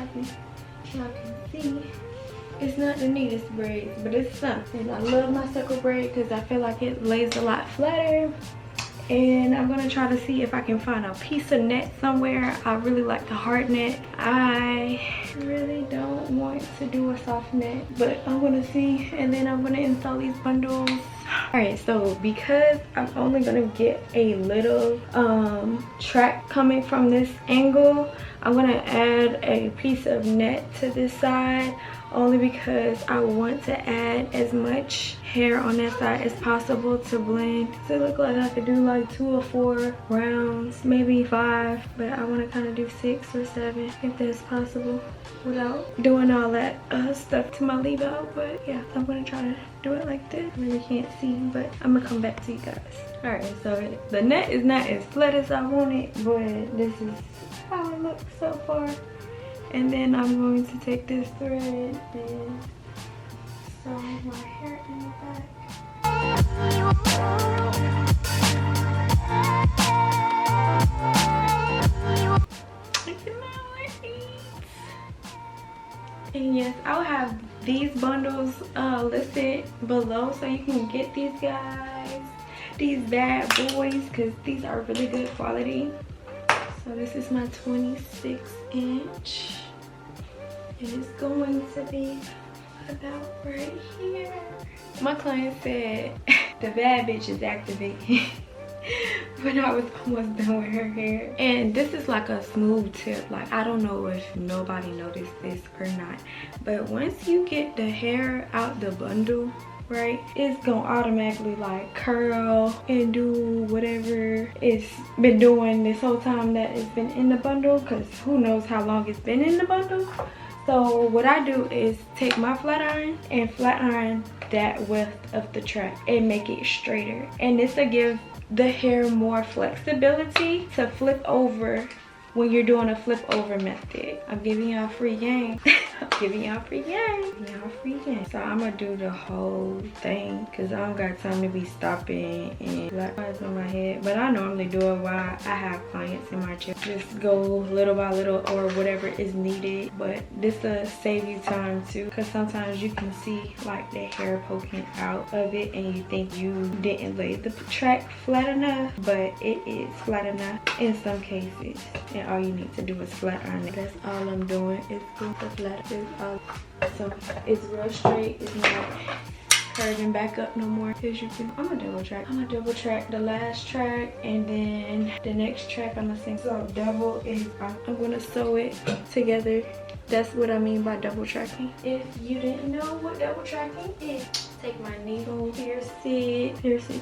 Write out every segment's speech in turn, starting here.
happy. Y'all can see it's not the neatest braids, but it's something. I love my circle braid because I feel like it lays a lot flatter. And I'm gonna try to see if I can find a piece of net somewhere. I really like the hard net. I really don't want to do a soft net, but I'm gonna see, and then I'm gonna install these bundles. All right, so because I'm only gonna get a little track coming from this angle, I'm gonna add a piece of net to this side, only because I want to add as much hair on that side as possible to blend. So it look like I could do like 2 or 4 rounds, maybe 5, but I want to kind of do 6 or 7 if that's possible without doing all that stuff to my leave out. But yeah, I'm gonna try to do it like this. I really can't see, but I'm gonna come back to you guys. All right, so the net is not as flat as I want it, but this is how it looks so far. And then I'm going to take this thread and sew my hair in the back. And yes, I'll have these bundles listed below so you can get these guys, these bad boys, because these are really good quality. So this is my 26-inch. It's going to be about right here. My client said the bad bitch is activating when I was almost done with her hair. And this is like a smooth tip. Like, I don't know if nobody noticed this or not, but once you get the hair out the bundle, right, it's gonna automatically like curl and do whatever it's been doing this whole time that it's been in the bundle, because who knows how long it's been in the bundle. So what I do is take my flat iron and flat iron that width of the track and make it straighter, and this will give the hair more flexibility to flip over when you're doing a flip over method. I'm giving y'all free game. I'm giving y'all free game. Y'all free game. So I'm gonna do the whole thing because I don't got time to be stopping and black lines on my head. But I normally do it while I have clients in my chair. Just go little by little or whatever is needed. But this will save you time too, because sometimes you can see like the hair poking out of it and you think you didn't lay the track flat enough, but it is flat enough in some cases. And all you need to do is flat iron it. That's all I'm doing is the flat. So it's real straight. It's not curving back up no more. As you can, I'm gonna double track. I'm gonna double track the last track, and then the next track I'm gonna sing. So double is I'm gonna sew it together. That's what I mean by double tracking. If you didn't know what double tracking is, take my needle, pierce it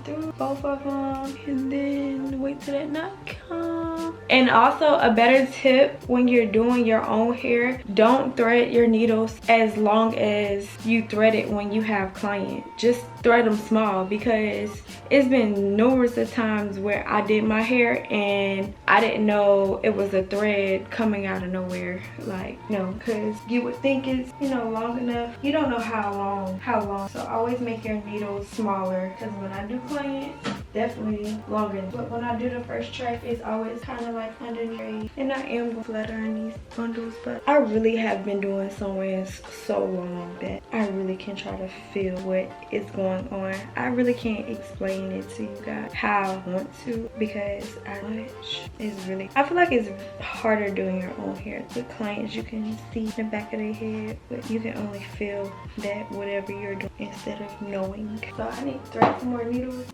through both of them, and then wait till that knot comes. And also a better tip when you're doing your own hair, don't thread your needles as long as you thread it when you have clients. Just thread them small, because it's been numerous of times where I did my hair and I didn't know it was a thread coming out of nowhere. Like, no, because you would think it's, you know, long enough. You don't know how long. So always make your needles smaller, because when I do clients, definitely longer. But when I do the first track, it's always kind of like underneath. And I am going to flat iron these bundles, but I really have been doing sewing so long that I really can try to feel what is going on. I really can't explain it to you guys how I want to, because I feel like it's harder doing your own hair. With clients, you can see the back of their head, but you can only feel that whatever you're doing instead of knowing. So I need to thread some more needles.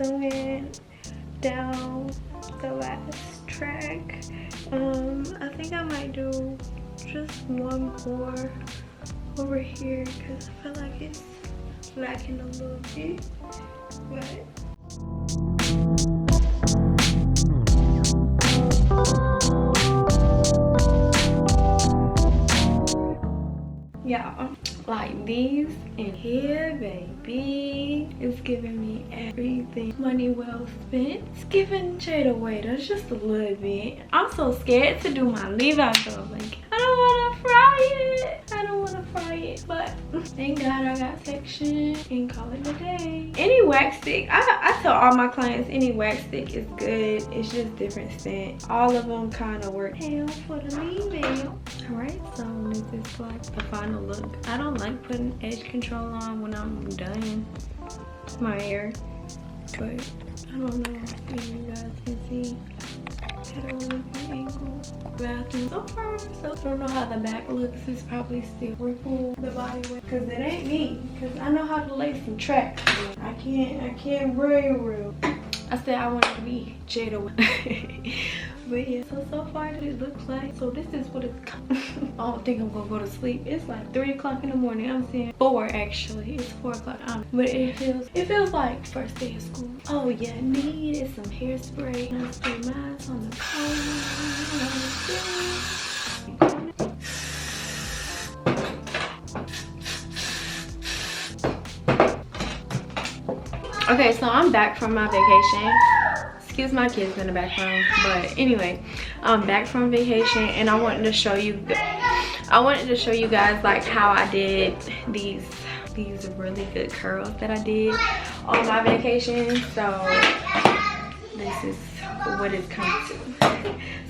Sewing down the last track. I think I might do just one more over here because I feel like it's lacking a little bit, but y'all. Like these in here, baby. It's giving me everything. Money well spent. It's giving shade away. That's just a little bit. I'm so scared to do my leave out though. Like, I don't want to fry it. I don't want to fry it. But thank God I got section and call it a day. Any wax stick. I tell all my clients any wax stick is good. It's just different scent. All of them kind of work. Hell for the leave out. Alright, so this is like the final look. I don't like putting edge control on when I'm done my hair, but I don't know if you guys can see at a really good angle. Bathroom so far, so I don't know how the back looks. It's probably still ripple the body with, cause it ain't me, cause I know how to lay some tracks. I can't real. I said I want it to be Jada. But yeah, so far it looks like. So this is what it's I don't think I'm gonna go to sleep. It's like 3 o'clock in the morning. I'm saying 4 actually. It's 4 o'clock. But it feels like first day of school. Oh yeah, I needed some hairspray. I spray mine on the phone. Okay, so I'm back from my vacation. Excuse my kids in the background, but anyway, I'm back from vacation and I wanted to show you guys like how I did these really good curls that I did on my vacation. So this is what it's come to.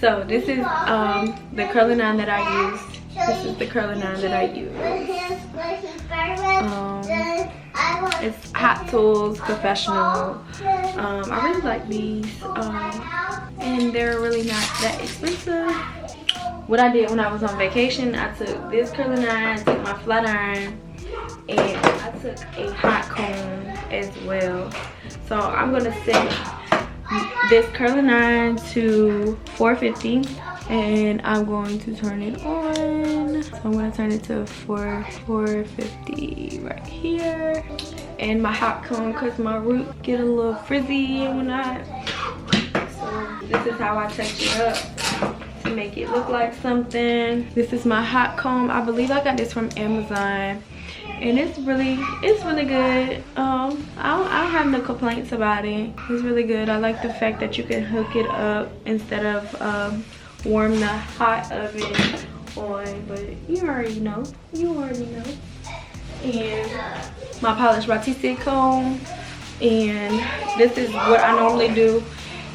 So this is the curling iron that I used. This is the curling iron that I used. It's Hot Tools Professional. I really like these, and they're really not that expensive. What I did when I was on vacation, I took this curling iron, I took my flat iron, and I took a hot comb as well. So I'm gonna set this curling iron to 450. And I'm going to turn it on. So I'm going to turn it to 450 right here. And my hot comb, because my roots get a little frizzy and whatnot. So this is how I touch it up to make it look like something. This is my hot comb. I believe I got this from Amazon. And it's really good. I don't have no complaints about it. It's really good. I like the fact that you can hook it up instead of warm the hot oven on, but you already know. And my PolishedbyTesia comb, and this is what I normally do.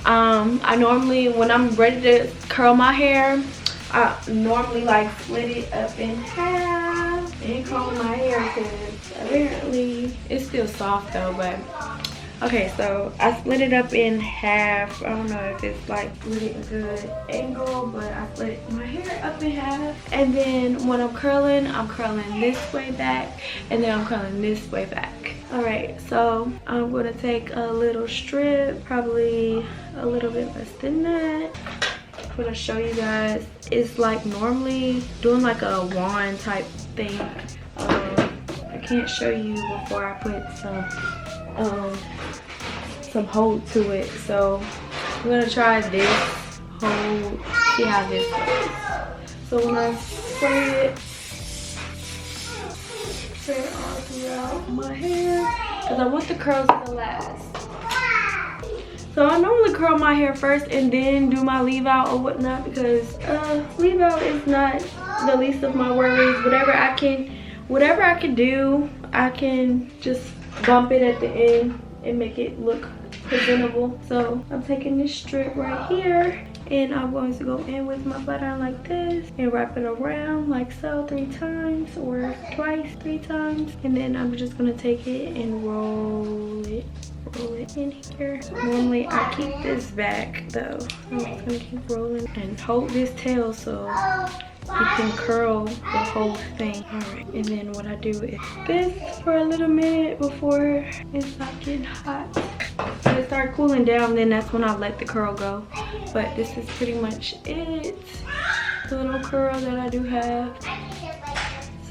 I normally, when I'm ready to curl my hair, I normally like split it up in half and comb my hair, because apparently it's still soft though. But okay, so I split it up in half. I don't know if it's like really a good angle, but I split my hair up in half. And then when I'm curling this way back, and then I'm curling this way back. All right, so I'm gonna take a little strip, probably a little bit less than that. I'm gonna show you guys. It's like normally doing like a wand type thing. I can't show you before I put some hold to it. So I'm gonna try this hold, see how this goes. So when I spray it all throughout my hair, because I want the curls to last. So I normally curl my hair first and then do my leave out or whatnot, because leave out is not the least of my worries. Whatever I can do, I can just bump it at the end and make it look presentable. So I'm taking this strip right here, and I'm going to go in with my flat iron like this and wrap it around like so 3 times, or twice 3 times, and then I'm just gonna take it and roll it in here. Normally I keep this back though. I'm just gonna keep rolling and hold this tail so you can curl the whole thing. All right, and then what I do is this for a little minute before it starts getting hot. When it starts cooling down, then that's when I let the curl go. But this is pretty much it. The little curl that I do have.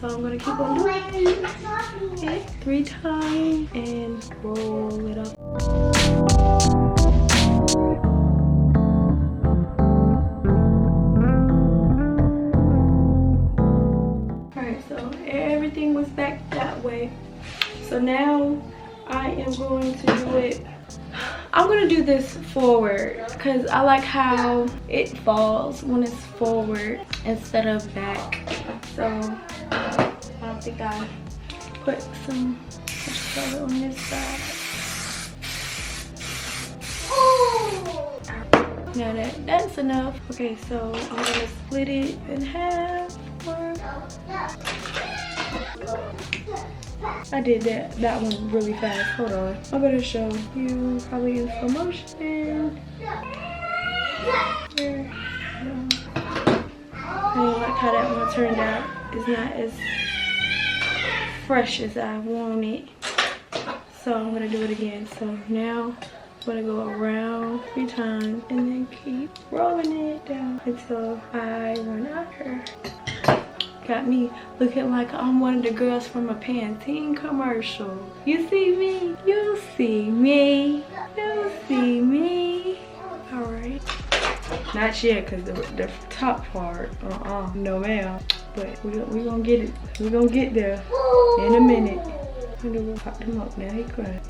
So I'm gonna keep on doing it 3 times and roll it up. everything was back that way. So now I am going to do it. I'm gonna do this forward because I like how it falls when it's forward instead of back. So I don't think I put some color on this side. Now that's enough. Okay, so I'm gonna split it in half. I did that one really fast. Hold on. I'm gonna show you probably in slow motion. Here. I don't like how that one turned out. It's not as fresh as I want it. So I'm gonna do it again. So now I'm gonna go around 3 times and then keep rolling it down until I run out here. Got me looking like I'm one of the girls from a Pantene commercial. You see me? You see me? You see me? Alright. Not yet, because the top part, no ma'am. But we gonna get it. We gonna get there in a minute. I'm gonna pop him up now. He crying.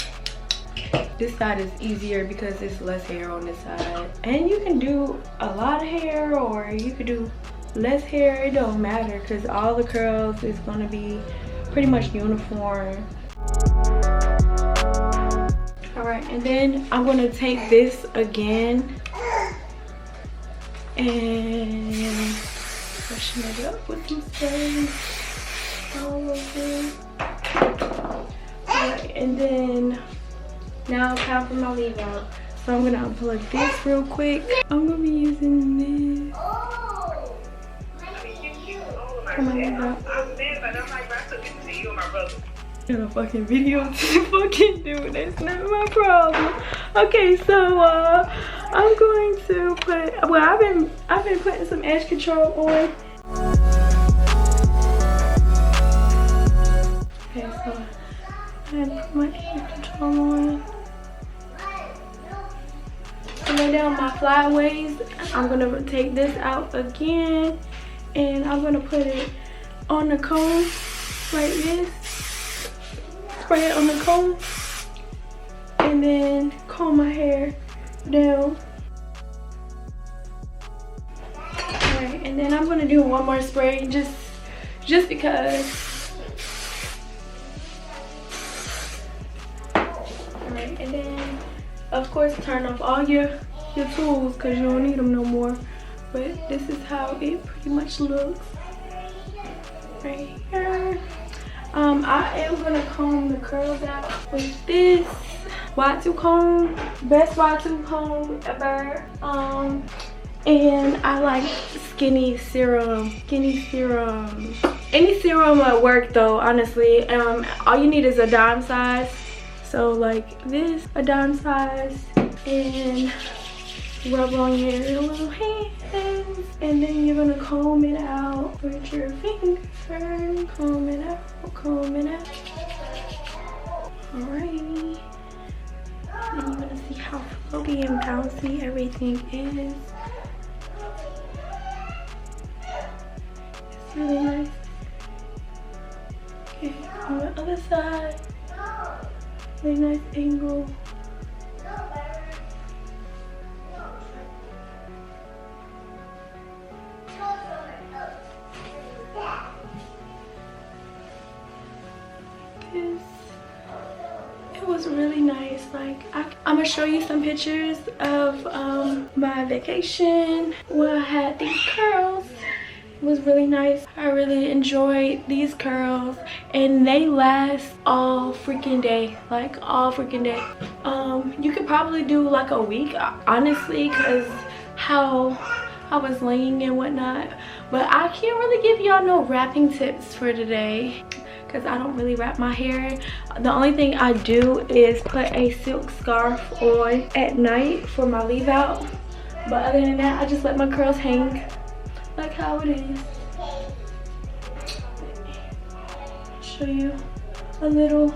This side is easier because there's less hair on this side. And you can do a lot of hair or you could do less hair. It don't matter because all the curls is going to be pretty much uniform. Alright, and then I'm going to take this again and freshen it up with some spray all over. Alright, and then now it's time for my leave out. So I'm gonna unplug this real quick. I'm gonna be using this. Come on, leave out. Got a fucking video to fucking do. That's not my problem. Okay, so I'm going to put. Well, I've been putting some edge control on. Okay, so I put my edge control on. And lay down my flyaways. I'm gonna take this out again, and I'm gonna put it on the comb like this. Spray it on the comb, and then comb my hair down. Alright, and then I'm gonna do one more spray just because. Alright, and then of course turn off all your tools because you don't need them no more. But this is how it pretty much looks right here. I am gonna comb the curls out with this Y2 comb, best Y2 comb ever. And I like skinny serum. Any serum will work though, honestly. All you need is a dime size. So like this, a dime size, and rub on your little hands, and then you're gonna comb it out with your finger. Comb it out, comb it out. Alrighty. Then you're gonna see how flowy and bouncy everything is. It's really nice. Okay, on the other side, really nice angle. It was really nice. Like I'm gonna show you some pictures of my vacation where I had these curls. It was really nice. I really enjoyed these curls, and they last all freaking day, like all freaking day. You could probably do like a week, honestly, because how I was laying and whatnot. But I can't really give y'all no wrapping tips for today because I don't really wrap my hair. The only thing I do is put a silk scarf on at night for my leave out. But other than that, I just let my curls hang like how it is. Show you a little